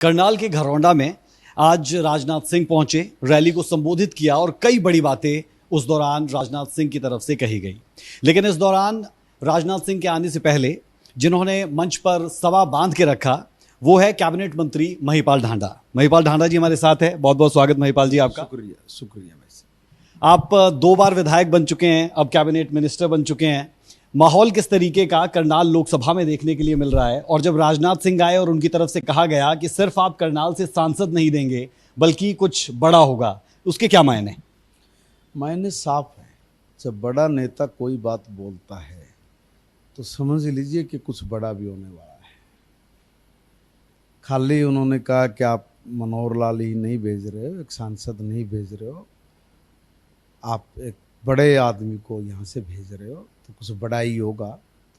करनाल के घरौंडा में आज राजनाथ सिंह पहुंचे, रैली को संबोधित किया और कई बड़ी बातें उस दौरान राजनाथ सिंह की तरफ से कही गई। लेकिन इस दौरान राजनाथ सिंह के आने से पहले जिन्होंने मंच पर सवा बांध के रखा वो है कैबिनेट मंत्री महिपाल ढांडा। महिपाल ढांडा जी हमारे साथ है। बहुत बहुत स्वागत महिपाल जी आपका। शुक्रिया शुक्रिया भाई साहब। आप 2 बार विधायक बन चुके हैं, अब कैबिनेट मिनिस्टर बन चुके हैं। माहौल किस तरीके का करनाल लोकसभा में देखने के लिए मिल रहा है? और जब राजनाथ सिंह आए और उनकी तरफ से कहा गया कि सिर्फ आप करनाल से सांसद नहीं देंगे बल्कि कुछ बड़ा होगा, उसके क्या मायने? मायने साफ है। जब बड़ा नेता कोई बात बोलता है तो समझ लीजिए कि कुछ बड़ा भी होने वाला है। खाली उन्होंने कहा कि आप मनोहर लाल ही नहीं भेज रहे हो, एक सांसद नहीं भेज रहे हो, आप एक बड़े आदमी को यहाँ से भेज रहे हो तो कुछ बड़ा ही होगा,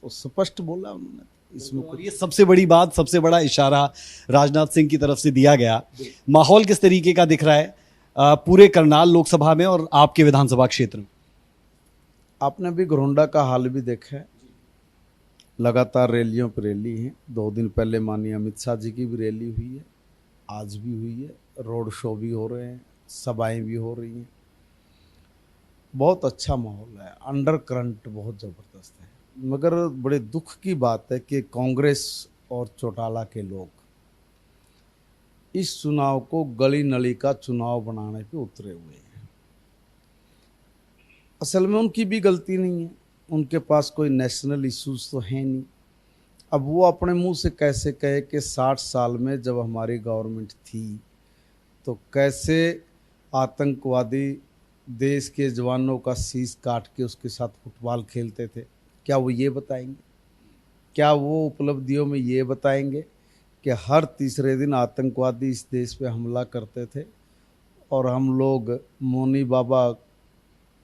तो स्पष्ट बोला उन्होंने। इसमें और ये सबसे बड़ी बात, सबसे बड़ा इशारा राजनाथ सिंह की तरफ से दिया गया। माहौल किस तरीके का दिख रहा है पूरे करनाल लोकसभा में और आपके विधानसभा क्षेत्र में? आपने भी घरौंडा का हाल भी देखा है। लगातार रैलियों पर रैली है। 2 दिन पहले माननीय अमित शाह जी की भी रैली हुई है, आज भी हुई है, रोड शो भी हो रहे हैं, सभाएं भी हो रही हैं। बहुत अच्छा माहौल है, अंडर करंट बहुत ज़बरदस्त है। मगर बड़े दुख की बात है कि कांग्रेस और चौटाला के लोग इस चुनाव को गली नली का चुनाव बनाने पे उतरे हुए हैं। असल में उनकी भी गलती नहीं है, उनके पास कोई नेशनल इश्यूज तो है नहीं। अब वो अपने मुंह से कैसे कहे कि 60 साल में जब हमारी गवर्नमेंट थी तो कैसे आतंकवादी देश के जवानों का शीश काट के उसके साथ फुटबॉल खेलते थे? क्या वो ये बताएंगे? क्या वो उपलब्धियों में ये बताएंगे कि हर तीसरे दिन आतंकवादी इस देश पे हमला करते थे और हम लोग मौनी बाबा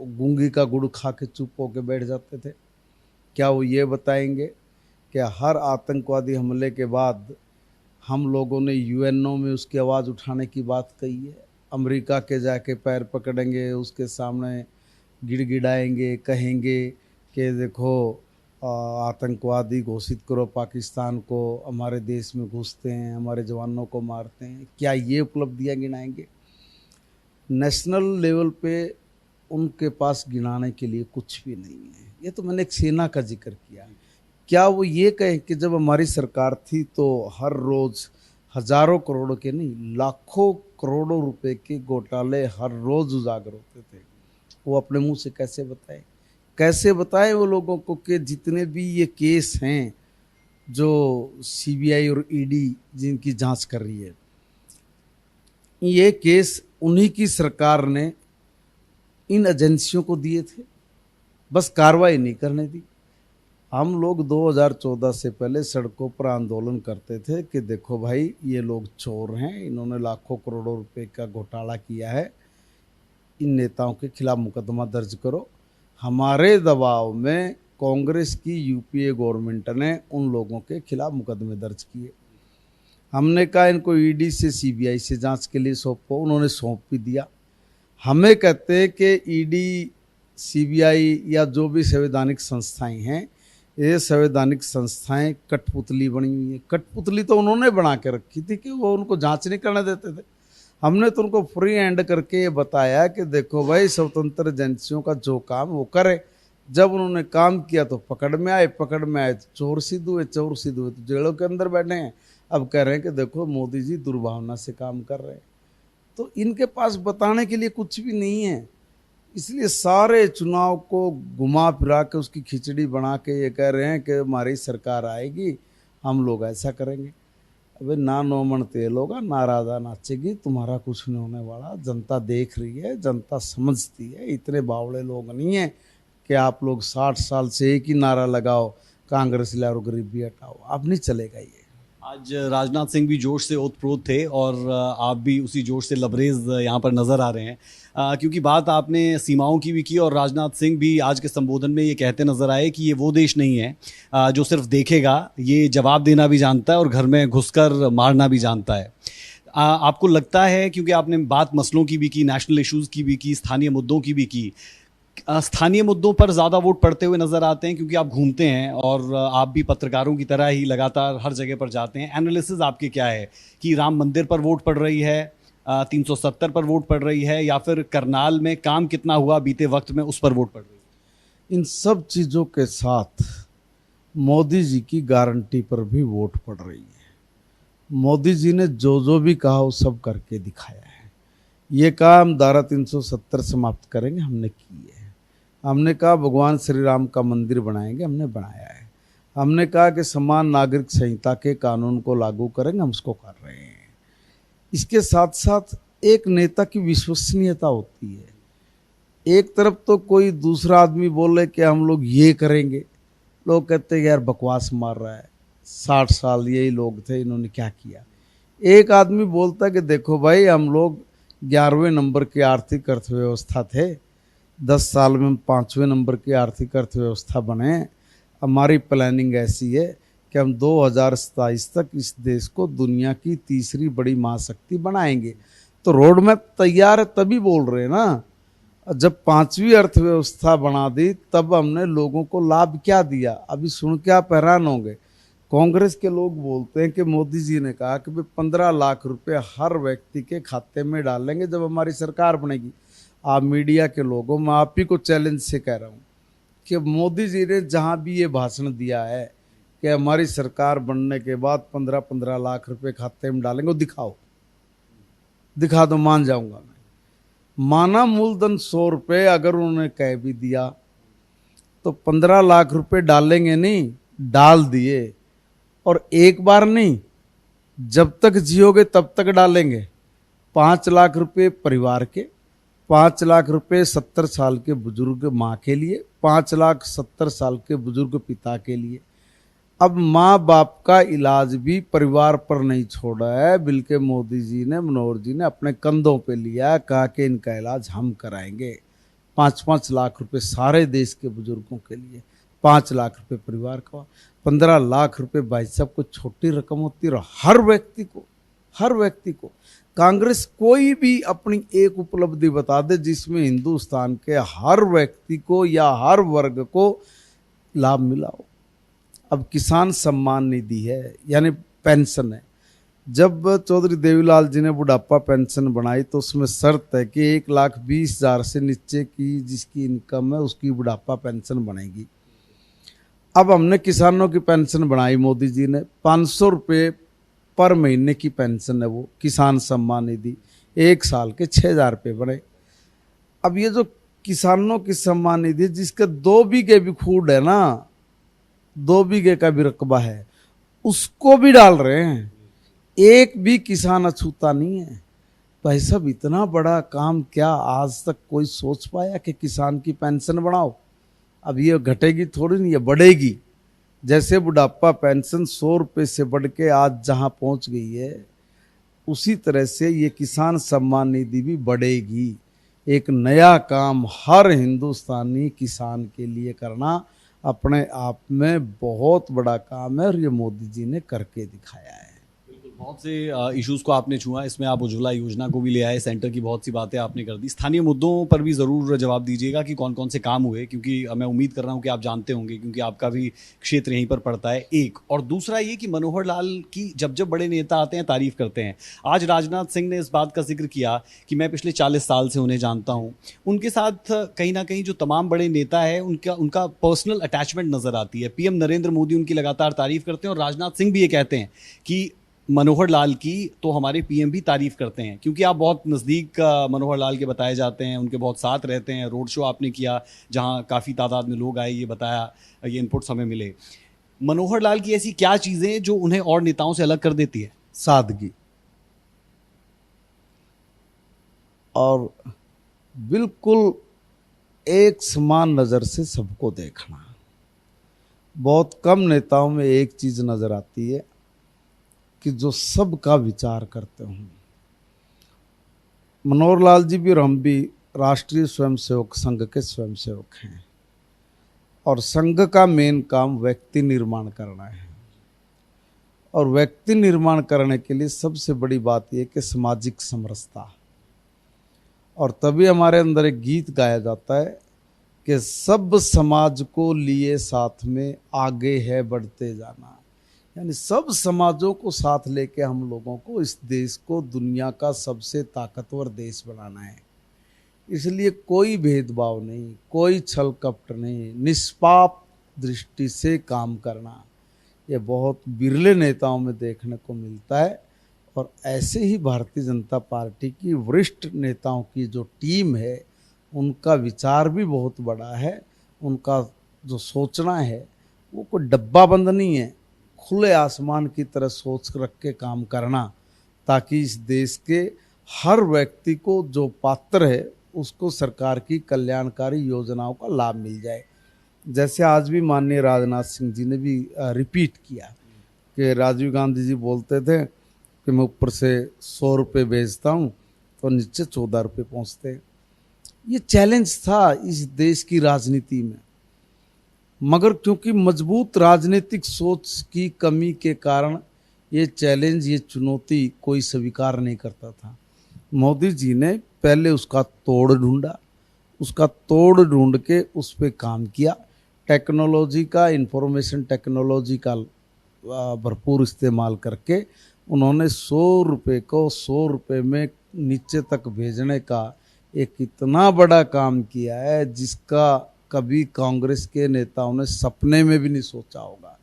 गूंगी का गुड़ खा के चुप होकर बैठ जाते थे? क्या वो ये बताएंगे कि हर आतंकवादी हमले के बाद हम लोगों ने यूएनओ में उसकी आवाज़ उठाने की बात कही है? अमेरिका के जाके पैर पकड़ेंगे, उसके सामने गिड़गिड़ाएंगे, कहेंगे कि देखो आतंकवादी घोषित करो पाकिस्तान को, हमारे देश में घुसते हैं, हमारे जवानों को मारते हैं? क्या ये उपलब्धियां गिनाएंगे? नेशनल लेवल पे उनके पास गिनाने के लिए कुछ भी नहीं है। ये तो मैंने एक सेना का जिक्र किया। क्या वो ये कहें कि जब हमारी सरकार थी तो हर रोज़ हजारों करोड़ों के नहीं, लाखों करोड़ों रुपए के घोटाले हर रोज़ उजागर होते थे? वो अपने मुंह से कैसे बताएं? कैसे बताएं वो लोगों को कि जितने भी ये केस हैं जो सीबीआई और ईडी जिनकी जांच कर रही है, ये केस उन्हीं की सरकार ने इन एजेंसियों को दिए थे, बस कार्रवाई नहीं करने दी। हम लोग 2014 से पहले सड़कों पर आंदोलन करते थे कि देखो भाई ये लोग चोर हैं, इन्होंने लाखों करोड़ों रुपए का घोटाला किया है, इन नेताओं के खिलाफ मुकदमा दर्ज करो। हमारे दबाव में कांग्रेस की यूपीए गवर्नमेंट ने उन लोगों के खिलाफ मुकदमे दर्ज किए। हमने कहा इनको ईडी से सीबीआई से जांच के लिए सौंपो, उन्होंने सौंप भी दिया। हमें कहते हैं कि ईडी सीबीआई या जो भी संवैधानिक संस्थाएं हैं, ये संवैधानिक संस्थाएं कठपुतली बनी हुई है। कठपुतली तो उन्होंने बना के रखी थी कि वो उनको जांच नहीं करने देते थे। हमने तो उनको फ्री हैंड करके ये बताया कि देखो भाई स्वतंत्र एजेंसियों का जो काम वो करे। जब उन्होंने काम किया तो पकड़ में आए तो चोर सिद्ध हुए तो जेलों के अंदर बैठे हैं। अब कह रहे हैं कि देखो मोदी जी दुर्भावना से काम कर रहे हैं। तो इनके पास बताने के लिए कुछ भी नहीं है, इसलिए सारे चुनाव को घुमा फिरा के उसकी खिचड़ी बना के ये कह रहे हैं कि हमारी सरकार आएगी, हम लोग ऐसा करेंगे। अबे ना नो मन तेल होगा, ना राधा नाचेगी, तुम्हारा कुछ नहीं होने वाला। जनता देख रही है, जनता समझती है। इतने बावड़े लोग नहीं हैं कि आप लोग 60 साल से एक ही नारा लगाओ, कांग्रेस लाओ गरीबी हटाओ। अब नहीं चलेगा ये। आज राजनाथ सिंह भी जोश से ओतप्रोत थे और आप भी उसी जोश से लबरेज यहाँ पर नज़र आ रहे हैं, क्योंकि बात आपने सीमाओं की भी की और राजनाथ सिंह भी आज के संबोधन में ये कहते नजर आए कि ये वो देश नहीं है जो सिर्फ देखेगा, ये जवाब देना भी जानता है और घर में घुसकर मारना भी जानता है। आपको लगता है, क्योंकि आपने बात मसलों की भी की, नेशनल इश्यूज़ की भी की, स्थानीय मुद्दों की भी की, स्थानीय मुद्दों पर ज़्यादा वोट पड़ते हुए नज़र आते हैं, क्योंकि आप घूमते हैं और आप भी पत्रकारों की तरह ही लगातार हर जगह पर जाते हैं। एनालिसिस आपकी क्या है कि राम मंदिर पर वोट पड़ रही है, 370 पर वोट पड़ रही है, या फिर करनाल में काम कितना हुआ बीते वक्त में उस पर वोट पड़ रही है? इन सब चीज़ों के साथ मोदी जी की गारंटी पर भी वोट पड़ रही है। मोदी जी ने जो जो भी कहा वो सब करके दिखाया है। ये कहा हम धारा 370 समाप्त करेंगे, हमने की है। हमने कहा भगवान श्री राम का मंदिर बनाएंगे, हमने बनाया है। हमने कहा कि समान नागरिक संहिता के कानून को लागू करेंगे, हम उसको कर रहे हैं। इसके साथ साथ एक नेता की विश्वसनीयता होती है। एक तरफ तो कोई दूसरा आदमी बोले कि हम लोग ये करेंगे, लोग कहते हैं यार बकवास मार रहा है, 60 साल यही लोग थे, इन्होंने क्या किया। एक आदमी बोलता है कि देखो भाई, हम लोग 11वें नंबर की आर्थिक अर्थव्यवस्था थे, 10 साल में हम 5वें नंबर की आर्थिक अर्थव्यवस्था बने। हमारी प्लानिंग ऐसी है कि हम 2027 तक इस देश को दुनिया की तीसरी बड़ी महाशक्ति बनाएंगे। तो रोड मैप तैयार है तभी बोल रहे हैं ना। जब 5वीं अर्थव्यवस्था बना दी तब हमने लोगों को लाभ क्या दिया, अभी सुन के आप हैरान होंगे। कांग्रेस के लोग बोलते हैं कि मोदी जी ने कहा कि 15 लाख रुपए हर व्यक्ति के खाते में डालेंगे जब हमारी सरकार बनेगी। आप मीडिया के लोगों, मैं आप ही को चैलेंज से कह रहा हूँ कि मोदी जी ने जहाँ भी ये भाषण दिया है कि हमारी सरकार बनने के बाद 15-15 लाख रुपए खाते में डालेंगे, वो दिखाओ, दिखा दो, मान जाऊंगा मैं। माना मूलधन 100 रुपये अगर उन्होंने कह भी दिया तो 15 लाख रुपए डालेंगे नहीं, डाल दिए। और एक बार नहीं, जब तक जियोगे तब तक डालेंगे। 5 लाख रुपए परिवार के, 5 लाख रुपए 70 साल के बुजुर्ग माँ के लिए, 5 लाख 70 साल के बुजुर्ग पिता के लिए। अब माँ बाप का इलाज भी परिवार पर नहीं छोड़ा है, बल्कि मोदी जी ने, मनोहर जी ने अपने कंधों पे लिया, कहा कि इनका इलाज हम कराएंगे। 5-5 लाख रुपए सारे देश के बुजुर्गों के लिए, 5 लाख रुपए परिवार का, 15 लाख रुपए भाई साहब को छोटी रकम होती है। हर व्यक्ति को कांग्रेस कोई भी अपनी एक उपलब्धि बता दे जिसमें हिंदुस्तान के हर व्यक्ति को या हर वर्ग को लाभ मिला हो। अब किसान सम्मान निधि है, यानी पेंशन है। जब चौधरी देवीलाल जी ने बुढ़ापा पेंशन बनाई तो उसमें शर्त है कि 1,20,000 से नीचे की जिसकी इनकम है उसकी बुढ़ापा पेंशन बनेगी। अब हमने किसानों की पेंशन बनाई, मोदी जी ने 500 रुपये पर महीने की पेंशन है, वो किसान सम्मान निधि, 1 साल के 6,000 रुपये बने। अब ये जो किसानों की सम्मान निधि जिसके 2 बीघे भी खूड है ना, 2 बीघे का भी रकबा है, उसको भी डाल रहे हैं। एक भी किसान अछूता नहीं है। भाई साहब, इतना बड़ा काम क्या आज तक कोई सोच पाया कि किसान की पेंशन बढ़ाओ? अब ये घटेगी थोड़ी नहीं, ये बढ़ेगी। जैसे बुढ़ापा पेंशन 100 रुपये से बढ़ के आज जहां पहुंच गई है, उसी तरह से ये किसान सम्मान निधि भी बढ़ेगी। एक नया काम हर हिंदुस्तानी किसान के लिए करना अपने आप में बहुत बड़ा काम है और ये मोदी जी ने करके दिखाया है। बहुत से इश्यूज़ को आपने छुआ, इसमें आप उज्ज्वला योजना को भी ले आए, सेंटर की बहुत सी बातें आपने कर दी। स्थानीय मुद्दों पर भी ज़रूर जवाब दीजिएगा कि कौन कौन से काम हुए, क्योंकि मैं उम्मीद कर रहा हूं कि आप जानते होंगे, क्योंकि आपका भी क्षेत्र यहीं पर पड़ता है। एक और दूसरा ये कि मनोहर लाल की जब जब बड़े नेता आते हैं तारीफ़ करते हैं। आज राजनाथ सिंह ने इस बात का जिक्र किया कि मैं पिछले 40 साल से उन्हें जानता हूँ। उनके साथ कहीं ना कहीं जो तमाम बड़े नेता है उनका पर्सनल अटैचमेंट नज़र आती है। पीएम नरेंद्र मोदी उनकी लगातार तारीफ़ करते हैं और राजनाथ सिंह भी ये कहते हैं कि मनोहर लाल की तो हमारे पीएम भी तारीफ करते हैं, क्योंकि आप बहुत नज़दीक मनोहर लाल के बताए जाते हैं, उनके बहुत साथ रहते हैं। रोड शो आपने किया जहां काफ़ी तादाद में लोग आए, ये बताया, ये इनपुट्स हमें मिले। मनोहर लाल की ऐसी क्या चीज़ें जो उन्हें और नेताओं से अलग कर देती है? सादगी और बिल्कुल एक समान नज़र से सबको देखना। बहुत कम नेताओं में एक चीज़ नज़र आती है कि जो सबका विचार करते हों। मनोहर लाल जी भी और हम भी राष्ट्रीय स्वयंसेवक संघ के स्वयंसेवक हैं और संघ का मेन काम व्यक्ति निर्माण करना है। और व्यक्ति निर्माण करने के लिए सबसे बड़ी बात यह कि सामाजिक समरसता। और तभी हमारे अंदर एक गीत गाया जाता है कि सब समाज को लिए साथ में आगे है बढ़ते जाना। यानी सब समाजों को साथ लेके हम लोगों को इस देश को दुनिया का सबसे ताकतवर देश बनाना है। इसलिए कोई भेदभाव नहीं, कोई छल कपट नहीं, निष्पाप दृष्टि से काम करना, ये बहुत बिरले नेताओं में देखने को मिलता है। और ऐसे ही भारतीय जनता पार्टी की वरिष्ठ नेताओं की जो टीम है, उनका विचार भी बहुत बड़ा है। उनका जो सोचना है वो कोई डब्बा बंद नहीं है, खुले आसमान की तरह सोच रख के काम करना, ताकि इस देश के हर व्यक्ति को जो पात्र है उसको सरकार की कल्याणकारी योजनाओं का लाभ मिल जाए। जैसे आज भी माननीय राजनाथ सिंह जी ने भी रिपीट किया कि राजीव गांधी जी बोलते थे कि मैं ऊपर से 100 रुपये भेजता हूँ तो नीचे 14 रुपये पहुँचते। ये चैलेंज था इस देश की राजनीति में, मगर क्योंकि मजबूत राजनीतिक सोच की कमी के कारण ये चैलेंज, ये चुनौती कोई स्वीकार नहीं करता था। मोदी जी ने पहले उसका तोड़ ढूंढा, उसका तोड़ ढूंढ के उस पर काम किया। टेक्नोलॉजी का, इंफॉर्मेशन टेक्नोलॉजी का भरपूर इस्तेमाल करके उन्होंने 100 रुपये को 100 रुपये में नीचे तक भेजने का एक इतना बड़ा काम किया है जिसका कभी कांग्रेस के नेताओं ने सपने में भी नहीं सोचा होगा।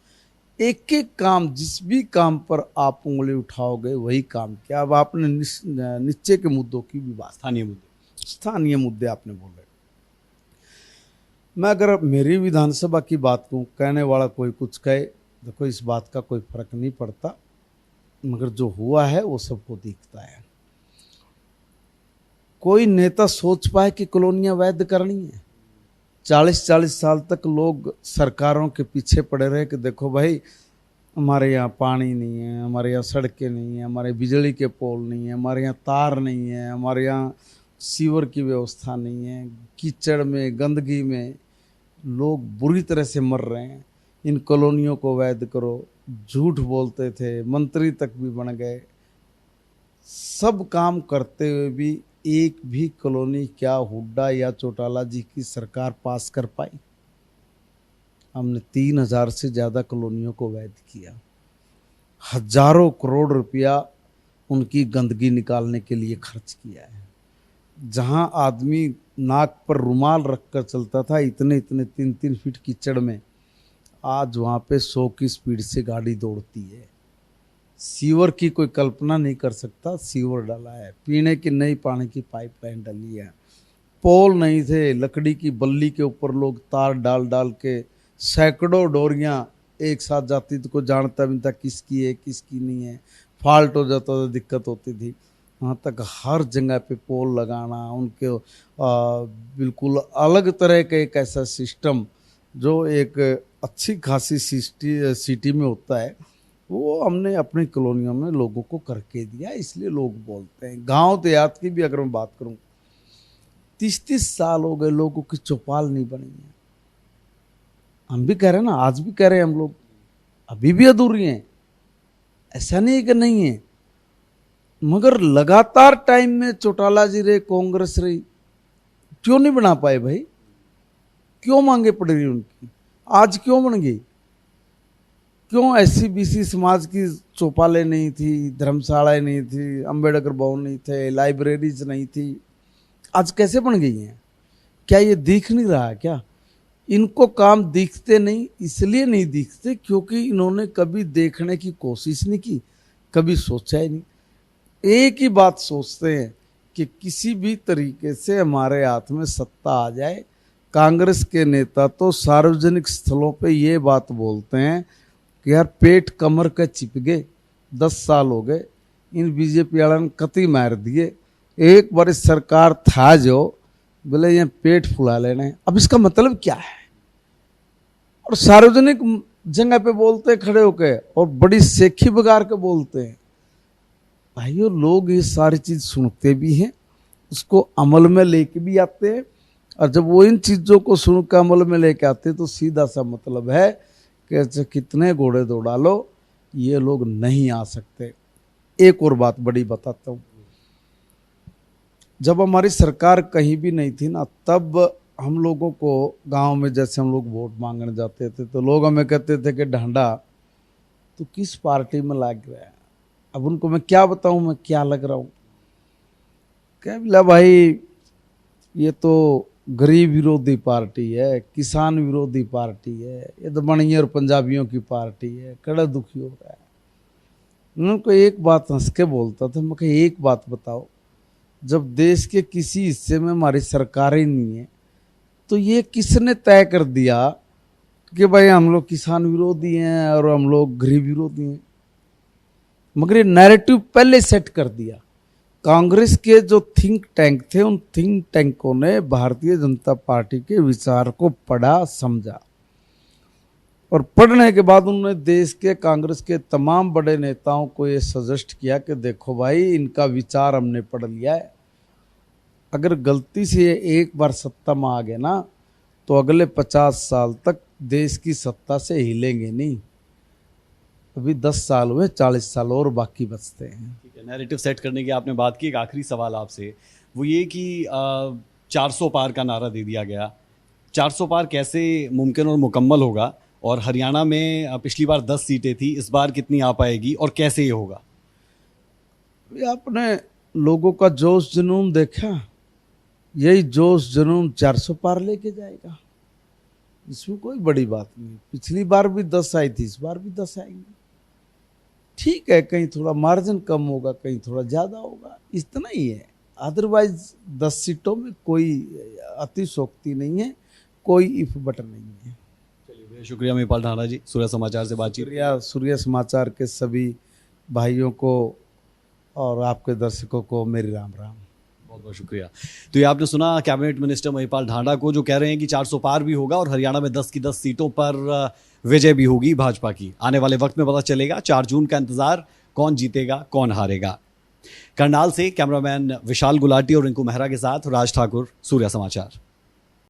एक एक काम, जिस भी काम पर आप उंगली उठाओगे वही काम किया। अब आपने नीचे के मुद्दों की भी बात, स्थानीय मुद्दे आपने बोले। मैं अगर मेरी विधानसभा की बात कहूँ, कहने वाला कोई कुछ कहे, देखो इस बात का कोई फर्क नहीं पड़ता, मगर जो हुआ है वो सबको दिखता है। कोई नेता सोच पाए कि कॉलोनियां वैध करनी है? 40-40 साल तक लोग सरकारों के पीछे पड़े रहे कि देखो भाई हमारे यहाँ पानी नहीं है, हमारे यहाँ सड़कें नहीं है, हमारे बिजली के पोल नहीं है, हमारे यहाँ तार नहीं है, हमारे यहाँ सीवर की व्यवस्था नहीं है। कीचड़ में, गंदगी में लोग बुरी तरह से मर रहे हैं, इन कॉलोनियों को वैध करो। झूठ बोलते थे, मंत्री तक भी बन गए। सब काम करते हुए भी एक भी कॉलोनी क्या हुड्डा या चौटाला जी की सरकार पास कर पाई? हमने 3000 से ज़्यादा कॉलोनियों को वैध किया, हजारों करोड़ रुपया उनकी गंदगी निकालने के लिए खर्च किया है। जहां आदमी नाक पर रुमाल रखकर चलता था इतने 3-3 फीट कीचड़ में, आज वहाँ पे 100 की स्पीड से गाड़ी दौड़ती है। सीवर की कोई कल्पना नहीं कर सकता, सीवर डाला है। पीने की नई पानी की पाइपलाइन डली है। पोल नहीं थे, लकड़ी की बल्ली के ऊपर लोग तार डाल डाल के सैकड़ों डोरियां एक साथ जाती तो कोई जानता भी नहीं था किसकी है किसकी नहीं है। फॉल्ट हो जाता तो दिक्कत होती थी। वहाँ तक हर जगह पे पोल लगाना, उनके बिल्कुल अलग तरह का एक ऐसा सिस्टम जो एक अच्छी खासी सिटी में होता है, वो हमने अपनी कॉलोनियों में लोगों को करके दिया। इसलिए लोग बोलते हैं। गांव देहात की भी अगर मैं बात करूं, 30-30 साल हो गए लोगों की चौपाल नहीं बनी है। हम भी कह रहे हैं ना, आज भी कह रहे हैं हम लोग, अभी भी अधूरी हैं, ऐसा नहीं है कि नहीं है। मगर लगातार टाइम में चौटाला जी रहे, कांग्रेस रही, क्यों नहीं बना पाए भाई? क्यों मांगे पड़ रही उनकी? आज क्यों बन गई? क्यों SC-BC समाज की चौपालें नहीं थी, धर्मशालाएं नहीं थी, अंबेडकर भवन नहीं थे, लाइब्रेरीज नहीं थी, आज कैसे बन गई हैं? क्या ये दिख नहीं रहा है क्या? इनको काम दिखते नहीं, इसलिए नहीं दिखते क्योंकि इन्होंने कभी देखने की कोशिश नहीं की, कभी सोचा ही नहीं। एक ही बात सोचते हैं कि किसी भी तरीके से हमारे हाथ में सत्ता आ जाए। कांग्रेस के नेता तो सार्वजनिक स्थलों पे ये बात बोलते हैं कि यार पेट कमर के चिप गए, 10 साल हो गए, इन बीजेपी वालों ने कती मार दिए, एक बार सरकार था जो बोले ये पेट फुला लेने। अब इसका मतलब क्या है? और सार्वजनिक जगह पे बोलते हैं खड़े होके, और बड़ी सेखी बगार के बोलते हैं। भाइयों, लोग ये सारी चीज सुनते भी हैं, उसको अमल में लेके भी आते हैं, और जब वो इन चीजों को सुन कर अमल में लेके आते हैं तो सीधा सा मतलब है कि कितने घोड़े दौड़ा लो, ये लोग नहीं आ सकते। एक और बात बड़ी बताता हूँ, जब हमारी सरकार कहीं भी नहीं थी ना, तब हम लोगों को गांव में जैसे हम लोग वोट मांगने जाते थे तो लोग हमें कहते थे कि ढांडा तो किस पार्टी में लग रहा है। अब उनको मैं क्या बताऊं मैं क्या लग रहा हूं। क्या बोला भाई ये तो गरीब विरोधी पार्टी है, किसान विरोधी पार्टी है, ये तो बनिए और पंजाबियों की पार्टी है, कड़ा दुखी हो रहा है। उनको एक बात हंस के बोलता था, मैं कहा एक बात बताओ, जब देश के किसी हिस्से में हमारी सरकार ही नहीं है तो ये किसने तय कर दिया कि भाई हम लोग किसान विरोधी हैं और हम लोग गरीब विरोधी हैं। मगर ये नैरेटिव पहले सेट कर दिया। कांग्रेस के जो थिंक टैंक थे उन थिंक टैंकों ने भारतीय जनता पार्टी के विचार को पढ़ा समझा और पढ़ने के बाद उन्होंने देश के कांग्रेस के तमाम बड़े नेताओं को ये सजेस्ट किया कि देखो भाई इनका विचार हमने पढ़ लिया है, अगर गलती से एक बार सत्ता में आ गए ना तो अगले 50 साल तक देश की सत्ता से हिलेंगे नहीं। अभी 10 साल हुए, 40 साल और बाकी बचते हैं। ठीक है, नैरेटिव सेट करने की आपने बात की। एक आखिरी सवाल आपसे वो ये कि 400 पार का नारा दे दिया गया, 400 पार कैसे मुमकिन और मुकम्मल होगा? और हरियाणा में पिछली बार 10 सीटें थी, इस बार कितनी आ पाएगी और कैसे ये होगा? ये आपने लोगों का जोश जुनून देखा, यही जोश जुनून 400 पार लेके जाएगा। इसमें कोई बड़ी बात नहीं। पिछली बार भी 10 आई थी, इस बार भी 10 आएंगी। ठीक है, कहीं थोड़ा मार्जिन कम होगा, कहीं थोड़ा ज़्यादा होगा, इतना ही है। अदरवाइज 10 सीटों में कोई अतिशोक्ति नहीं है, कोई इफ बटन नहीं है। चलिए, शुक्रिया महिपाल ढांडा जी, सूर्य समाचार से बातचीत। शुक्रिया सूर्य समाचार के सभी भाइयों को और आपके दर्शकों को मेरी राम राम। बहुत बहुत शुक्रिया। तो ये आपने सुना कैबिनेट मिनिस्टर महिपाल ढांडा को, जो कह रहे हैं कि 400 पार भी होगा और हरियाणा में 10 की 10 सीटों पर विजय भी होगी भाजपा की। आने वाले वक्त में पता चलेगा। 4 जून का इंतजार, कौन जीतेगा कौन हारेगा। करनाल से कैमरामैन विशाल गुलाटी और रिंकू मेहरा के साथ राज ठाकुर, सूर्य समाचार।